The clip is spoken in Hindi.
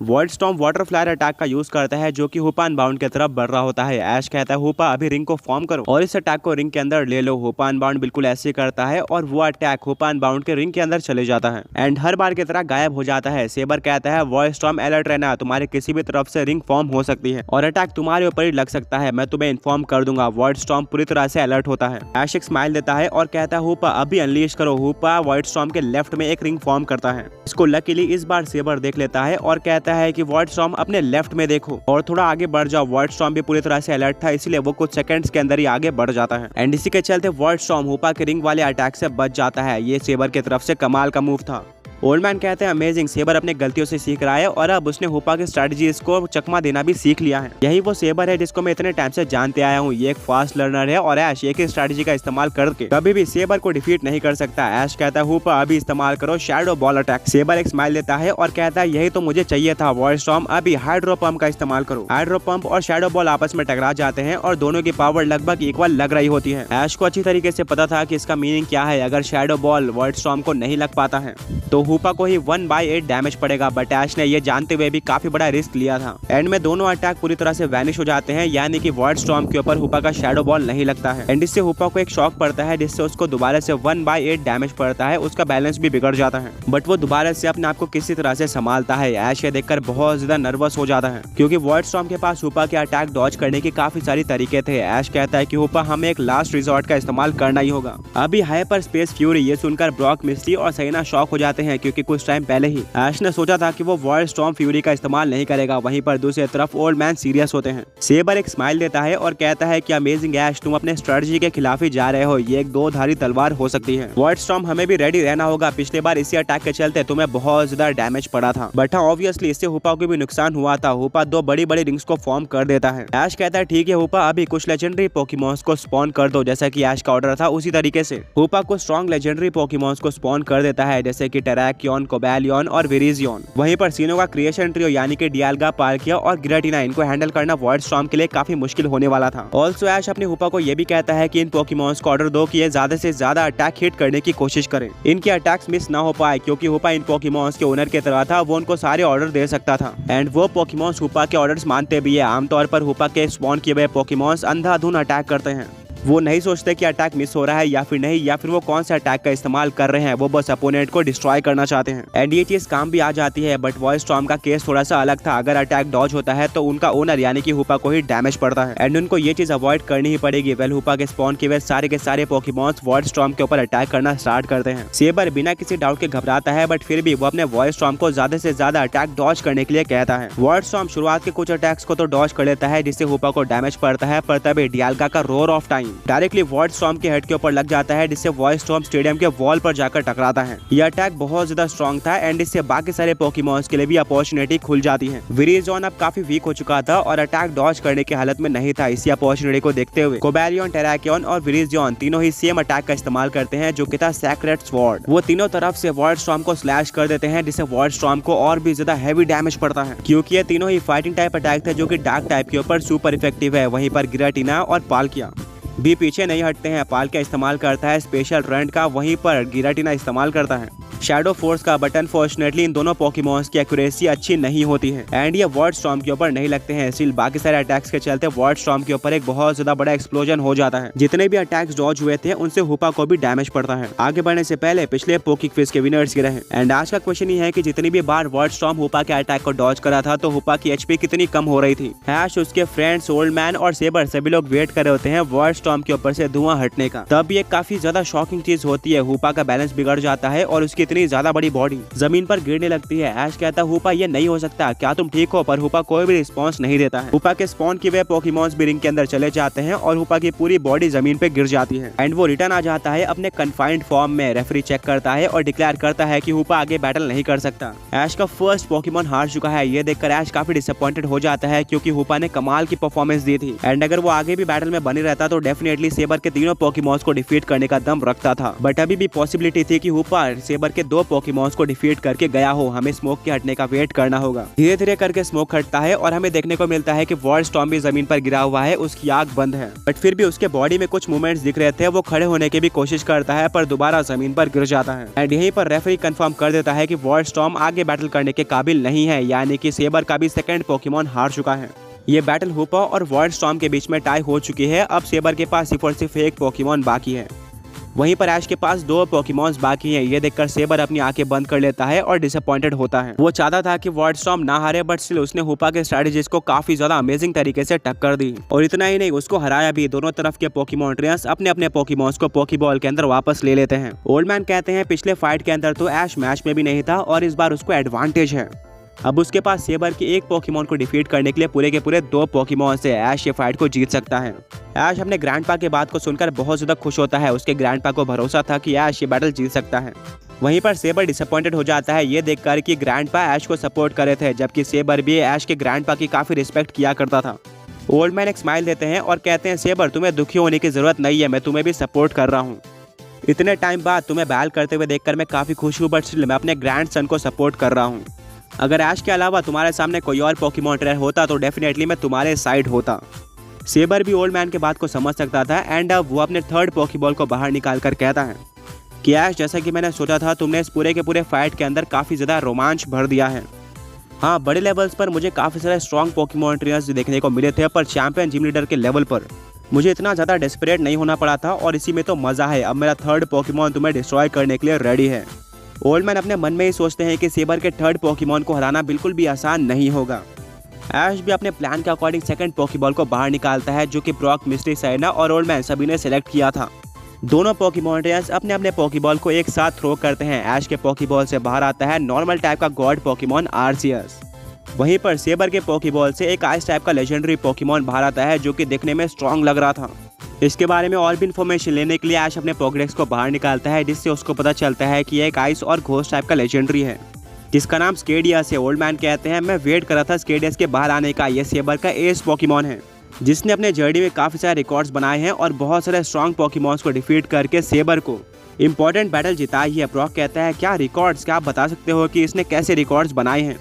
World storm water flyer attack का यूज करता है जो कि हूपा अनबाउंड की तरफ बढ़ रहा होता है। ऐश कहता है हूपा अभी रिंग को फॉर्म करो और इस अटैक को रिंग के अंदर ले लो। हूपा अनबाउंड बिल्कुल ऐसे करता है और वो अटैक हूपा अनबाउंड के रिंग के अंदर चले जाता है एंड हर बार की तरह गायब हो जाता है। सेबर कहता है वर्ल्ड स्टॉर्म अलर्ट रहना, तुम्हारे किसी भी तरफ से रिंग फॉर्म हो सकती है और अटैक तुम्हारे ऊपर ही लग सकता है, मैं तुम्हें इन्फॉर्म कर दूंगा। वर्ल्ड स्टॉर्म पूरी तरह से अलर्ट होता है। ऐश एक स्माइल देता है और कहता है हूपा अभी अनलीश करो। हूपा वर्ल्ड स्टॉर्म के लेफ्ट में एक रिंग फॉर्म करता है। इसको लकीली इस बार सेबर देख लेता है और कहता है कि वर्ल्ड स्टॉर्म अपने लेफ्ट में देखो और थोड़ा आगे बढ़ जाओ। वर्ल्ड स्टॉर्म भी पूरी तरह से अलर्ट था, इसलिए वो कुछ सेकंड्स के अंदर ही आगे बढ़ जाता है एंड इसी के चलते वर्ल्ड स्टॉर्म हूपा के रिंग वाले अटैक से बच जाता है। ये सेबर की तरफ से कमाल का मूव था। ओल्ड मैन कहते हैं अमेजिंग, सेबर अपने गलतियों से सीख रहा है और अब उसने हूपा की स्ट्रेटजी को चकमा देना भी सीख लिया है। यही वो सेबर है जिसको मैं इतने टाइम से जानते आया हूँ। ये एक फास्ट लर्नर है और ऐश एक ही स्ट्रेटजी का इस्तेमाल करके कभी भी सेबर को डिफीट नहीं कर सकता। ऐश कहता है हूपा अभी इस्तेमाल करो शैडो बॉल अटैक। सेबर एक स्माइल देता है और कहता है यही तो मुझे चाहिए था। वर्ल्ड स्टॉर्म अभी हाइड्रो पंप का इस्तेमाल करो। हाइड्रो पंप और शैडो बॉल आपस में टकरा जाते हैं और दोनों की पावर लगभग इक्वल लग रही होती है। ऐश को अच्छी तरीके से पता था कि इसका मीनिंग क्या है। अगर शैडो बॉल वर्ल्ड स्टॉर्म को नहीं लग पाता है तो हूपा को ही 1/8 डैमेज पड़ेगा, बट ऐश ने ये जानते हुए भी काफी बड़ा रिस्क लिया था। एंड में दोनों अटैक पूरी तरह से वैनिश हो जाते हैं, यानी कि वर्ल्ड स्टॉर्म के ऊपर हूपा का शैडो बॉल नहीं लगता है एंड इससे हूपा को एक शॉक पड़ता है जिससे उसको दोबारा से 1/8 डैमेज पड़ता है। उसका बैलेंस भी बिगड़ जाता है बट वो दोबारा से अपने आप को किसी तरह से संभालता है। ऐश ये देखकर बहुत ज्यादा नर्वस हो जाता है क्योंकि वर्ल्ड स्टॉर्म के पास हूपा के अटैक डॉज करने के काफी सारी तरीके थे। ऐश कहता है कि हूपा हमें एक लास्ट रिजॉर्ट का इस्तेमाल करना ही होगा। अभी हाइपर स्पेस फ्यूरी ये सुनकर ब्रॉक, मिस्टी और सैना शॉक हो जाते हैं क्योंकि कुछ टाइम पहले ही ऐश ने सोचा था कि वो वर्ल्ड स्टॉर्म फ्यूरी का इस्तेमाल नहीं करेगा। वहीं पर दूसरी तरफ ओल्ड मैन सीरियस होते हैं। सेबर एक स्माइल देता है और कहता है कि अमेजिंग ऐश, तुम अपने स्ट्रेटजी के खिलाफ ही जा रहे हो। ये एक दो धारी तलवार हो सकती है। वर्ल्ड स्टॉर्म हमें भी रेडी रहना होगा। पिछले बार इसी अटैक के चलते तुम्हें बहुत ज्यादा डैमेज पड़ा था बट हाँ ऑब्वियसली इससे हूपा को भी नुकसान हुआ था। हूपा दो बड़ी बड़ी रिंग्स को फॉर्म कर देता है। ऐश कहता है ठीक है हूपा, अभी कुछ लेजेंडरी पोकेमॉन्स को स्पॉन कर दो जैसा कि ऐश का ऑर्डर था। उसी तरीके से हूपा को स्ट्रॉन्ग लेजेंडरी पोकेमॉन्स को स्पॉन कर देता है जैसे कि टेराकियन, कोबैलियन और विरिजियन। वहीं पर सीनो का क्रिएशन ट्रियो यानी कि डियाल्गा, पार्किया और गिराटिना, इनको हैंडल करना वर्ल्ड स्टॉर्म के लिए काफी मुश्किल होने वाला था। ऑल्सो ऐश अपने हूपा को ये भी कहता है कि इन पोकेमॉन्स को ऑर्डर दो कि ये ज्यादा से ज्यादा अटैक हिट करने की कोशिश करें। इनके अटैक्स मिस ना हो पाए क्योंकि हूपा इन पोकेमॉन्स के ओनर की तरह था, वो उनको सारे ऑर्डर दे सकता था एंड वो पोकेमॉन्स हूपा के ऑर्डर्स मानते भी है। आमतौर पर हूपा के स्पॉन किए हुए पोकेमॉन्स अंधाधुन अटैक करते हैं। वो नहीं सोचते कि अटैक मिस हो रहा है या फिर नहीं, या फिर वो कौन सा अटैक का इस्तेमाल कर रहे हैं। वो बस अपोनेंट को डिस्ट्रॉय करना चाहते हैं एंड ये चीज काम भी आ जाती है। बट वर्ल्ड स्टॉर्म का केस थोड़ा सा अलग था। अगर अटैक डॉज होता है तो उनका ओनर यानी कि हूपा को ही डैमेज पड़ता है एंड उनको ये चीज अवॉइड करनी ही पड़ेगी। वेल हूपा के स्पॉन किए हुए सारे के सारे पोकेमॉन्स वर्ल्ड स्टॉर्म के ऊपर अटैक करना स्टार्ट करते हैं। सेबर बिना किसी डाउट के घबराता है बट फिर भी वो अपने वर्ल्ड स्टॉर्म को ज्यादा से ज्यादा अटैक डॉज करने के लिए कहता है। वर्ल्ड स्टॉर्म शुरुआत के कुछ अटैक्स को तो डॉज कर लेता है जिससे हूपा को डैमेज पड़ता है, पर तभी डियाल्गा का roar of time directly world storm के हेड के ऊपर लग जाता है जिससे वर्ल्ड स्टॉर्म स्टेडियम के वॉल पर जाकर टकराता है। यह अटैक बहुत ज्यादा स्ट्रॉन्ग था एंड इससे बाकी सारे पोकेमॉन्स के लिए भी अपॉर्चुनिटी खुल जाती है। विरिजॉन अब काफी वीक हो चुका था और अटैक डॉज करने की हालत में नहीं था। इसी अपॉर्चुनिटी को देखते हुए कोबैलियन, टेराकियन और विरिजॉन तीनों ही सेम अटैक का इस्तेमाल करते हैं जो कि था सैक्रेड स्वॉर्ड। वो तीनों तरफ से वर्ल्ड स्टॉर्म को स्लैश कर देते हैं जिससे वर्ल्ड स्टॉर्म को और भी ज्यादा हैवी डैमेज पड़ता है क्योंकि ये तीनों ही फाइटिंग टाइप अटैक थे जो कि डार्क टाइप के ऊपर सुपर इफेक्टिव है। वहीं पर गिराटिना और पाल्किया भी पीछे नहीं हटते हैं। पाल्किया इस्तेमाल करता है स्पेशल रंट का, वहीं पर गिराटिना इस्तेमाल करता है शैडो फोर्स का। बट अनफॉर्चुनेटली इन दोनों पोकेमॉन्स की एक्यूरेसी अच्छी नहीं होती है एंड ये वर्ल्ड स्टॉर्म के ऊपर नहीं लगते हैं। स्टिल बाकी सारे अटैक्स के चलते वर्ल्ड स्टॉर्म के ऊपर एक बहुत ज्यादा बड़ा एक्सप्लोजन हो जाता है। जितने भी अटैक्स डॉज हुए थे उनसे हूपा को भी डैमेज पड़ता है। आगे बढ़ने से पहले पिछले पोकी क्विज के विनर्स गिरे हैं एंड आज का क्वेश्चन ये है कि जितनी भी बार वर्ल्ड स्टॉर्म हूपा के अटैक को डॉज करा था तो हूपा की एचपी कितनी कम हो रही थी। ऐश, उसके फ्रेंड्स, ओल्ड मैन और सेबर सभी लोग वेट कर रहे होते हैं वर्ल्ड स्टॉर्म के ऊपर से धुआं हटने का। तब ये काफी ज्यादा शॉकिंग चीज होती है। हूपा का बैलेंस बिगड़ जाता है और उसकी इतनी ज्यादा बड़ी बॉडी जमीन पर गिरने लगती है। ऐश कहता है हूपा ये नहीं हो सकता, क्या तुम ठीक हो? पर हूपा कोई भी रिस्पॉन्स नहीं देता है। हूपा के स्पॉन किए हुए पोकेमॉन्स भी रिंग के अंदर चले जाते हैं और हूपा की पूरी बॉडी जमीन पे गिर जाती है एंड वो रिटर्न आ जाता है अपने कन्फाइंड फॉर्म में। रेफरी चेक करता है और डिक्लेयर करता है कि हूपा आगे बैटल नहीं कर सकता। ऐश का फर्स्ट पोकेमॉन हार चुका है। ये देखकर ऐश काफी डिसअपॉइंटेड हो जाता है क्योंकि हूपा ने कमाल की परफॉर्मेंस दी थी एंड अगर वो आगे भी बैटल में बनी रहता तो डेफिनेटली सेबर के तीनों पोकेमॉन्स को डिफीट करने का दम रखता था, बट अभी भी पॉसिबिलिटी थी कि हूपा सेबर के 2 पोकेमॉन्स को डिफीट करके गया हो। हमें स्मोक के हटने का वेट करना होगा। धीरे धीरे करके स्मोक हटता है और हमें देखने को मिलता है कि वॉलस्टॉर्म भी जमीन पर गिरा हुआ है, उसकी आंख बंद है, बट फिर भी उसके बॉडी में कुछ मूवमेंट्स दिख रहे थे। वो खड़े होने की भी कोशिश करता है पर दोबारा जमीन पर गिर जाता है। एंड यहीं पर रेफरी कंफर्म कर देता है कि वॉलस्टॉर्म आगे बैटल करने के काबिल नहीं है, यानी कि सेबर का भी सेकंड पोकेमॉन हार चुका है। ये बैटल हूपा और वॉलस्टॉर्म के बीच में टाई हो चुकी है। अब सेबर के पास सिर्फ और सिर्फ एक पोकेमॉन बाकी है। वहीं पर ऐश के पास 2 पोकेमॉन्स बाकी हैं। ये देखकर सेबर अपनी आंखें बंद कर लेता है और डिसअपॉइंटेड होता है। वो चाहता था कि वॉलस्टॉर्म ना हारे, बट स्टिल उसने हूपा के स्ट्रेटजीज को काफी ज्यादा अमेजिंग तरीके से टक्कर दी और इतना ही नहीं, उसको हराया भी। दोनों तरफ के पोकेमॉन ट्रेनर्स अपने अपने पोकेमॉन्स को पोकेबॉल के अंदर वापस ले लेते हैं। ओल्ड मैन कहते हैं पिछले फाइट के अंदर तो ऐश मैच में भी नहीं था और इस बार उसको एडवांटेज है। अब उसके पास सेबर के एक पोकेमॉन को डिफीट करने के लिए पूरे के पूरे 2 पोकेमॉन से ऐश ये फाइट को जीत सकता है। ऐश अपने ग्रैंडपा के बात को सुनकर बहुत ज्यादा खुश होता है। उसके ग्रैंडपा को भरोसा था कि ऐश ये बैटल जीत सकता है। वहीं पर सेबर डिसअपॉइंटेड हो जाता है ये देखकर कि ग्रैंडपा ऐश को सपोर्ट कर रहे थे, जबकि सेबर भी ऐश के ग्रैंडपा की काफी रिस्पेक्ट किया करता था। ओल्ड मैन एक स्माइल देते हैं और कहते हैं सेबर तुम्हें दुखी होने की जरूरत नहीं है, मैं तुम्हें भी सपोर्ट कर रहा हूँ। इतने टाइम बाद तुम्हें बैल करते हुए देखकर मैं काफी खुश हूँ, बट स्टिल मैं अपने ग्रैंड सन को सपोर्ट कर रहा हूँ। अगर ऐश के अलावा तुम्हारे सामने कोई और पोकेमॉन ट्रेनर होता तो डेफिनेटली मैं तुम्हारे साइड होता। सेबर भी ओल्ड मैन के बात को समझ सकता था एंड अब वो अपने 3rd पोकेबॉल को बाहर निकाल कर कहता है कि ऐश जैसा कि मैंने सोचा था, तुमने इस पूरे के पूरे फाइट के अंदर काफी ज्यादा रोमांच भर दिया है। हाँ, बड़े लेवल्स पर मुझे काफी सारे स्ट्रॉन्ग पोकेमॉन ट्रेनर्स देखने को मिले थे, पर चैंपियन जिम लीडर के लेवल पर मुझे इतना ज्यादा डेस्परेट नहीं होना पड़ा था और इसी में तो मजा है। अब मेरा 3rd पोकेमॉन तुम्हें डिस्ट्रॉय करने के लिए रेडी है। ओल्ड मैन अपने मन में ही सोचते हैं कि सेबर के 3rd पोकेमॉन को हराना बिल्कुल भी आसान नहीं होगा। ऐश भी अपने प्लान के अकॉर्डिंग 2nd पोकेबॉल को बाहर निकालता है, जो कि ब्रॉक, मिस्ट्री, साइना और ओल्ड मैन सभी ने सिलेक्ट किया था। दोनों पोकेमॉन ट्रेनर्स अपने अपने पोकेबॉल को एक साथ थ्रो करते हैं। ऐश के पोकेबॉल से बाहर आता है नॉर्मल टाइप का गॉड पोकेमॉन आर्सियस। वहीं पर सेबर के पोकेबॉल से एक आइस टाइप का लेजेंडरी पोकेमॉन बाहर आता है, जो कि दिखने में स्ट्रॉन्ग लग रहा था। इसके बारे में और भी इन्फॉर्मेशन लेने के लिए ऐश अपने पोकेडेक्स को बाहर निकालता है, जिससे उसको पता चलता है कि एक आइस और घोस्ट टाइप का लेजेंडरी है जिसका नाम स्केडियस है। ओल्ड मैन कहते हैं मैं वेट कर रहा था स्केडियस के बाहर आने का। ये सेबर का एज पोकेमॉन है जिसने अपने जर्नी में काफी सारे रिकॉर्ड्स बनाए हैं और बहुत सारे स्ट्रॉन्ग पोकेमॉन्स को डिफीट करके सेबर को इंपॉर्टेंट बैटल जिताई है। ब्रॉक कहता है क्या रिकॉर्ड्स, क्या आप बता सकते हो कि इसने कैसे रिकॉर्ड्स बनाए हैं?